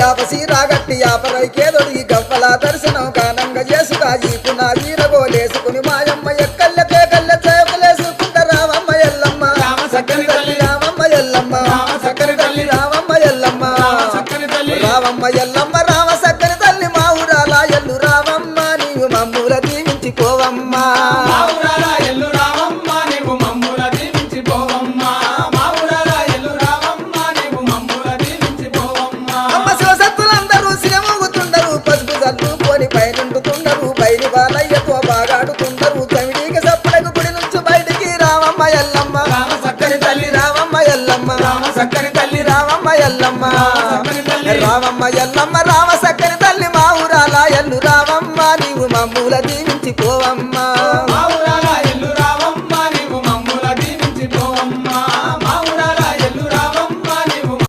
యాపసి రాగట్టి యాపరైకేదొడి గవ్వల దర్శనం కానంగా చేసుగా ఈపు నా వీరగోలేసుకుని మాయమ్మ ఎక్కల్లకే కళ్ళ చేపలేసుకుంట రావమ్మ ఎల్లమ్మ చక్కని తల్లి రావమ్మ ఎల్లమ్మ చక్కని తల్లి రావమ్మ ఎల్లమ్మ చక్కని తల్లి రావమ్మ ఎల్లమ్మ రామ సక్కని తల్లి మా ఊరాల ఎల్లు రావమ్మ నీవు మమ్ముల దీవించిపోవమ్మా మా ఊరాల ఎల్లు రావమ్మ నీవు మమ్ముల దీవించిపోవమ్మా మా ఊరాల ఎల్లు రావమ్మ నీవు మమ్ముల దీవించిపోవమ్మా అమ్మ శివసత్తులందరూ సిరమూగుతుండరు పసుపు చల్లుకొని పైనుండుతుండరు బయలు బాలయ్యతో బాగాడుతుండరు చమిడికి సప్పుడకు గుడి నుంచి బయటికి రావమ్మ ఎల్లమ్మ రామ చక్కని తల్లి రావమ్మ ఎల్లమ్మ రామ చక్కని తల్లి రావమ్మ ఎల్లమ్మ చక్కని తల్లి రావమ్మ ఎల్లమ్మ రామ సక్కని తల్లి మా ఊరాల ఎల్లు రావమ్మ నీవు మమ్ముల దీవించిపోవమ్మా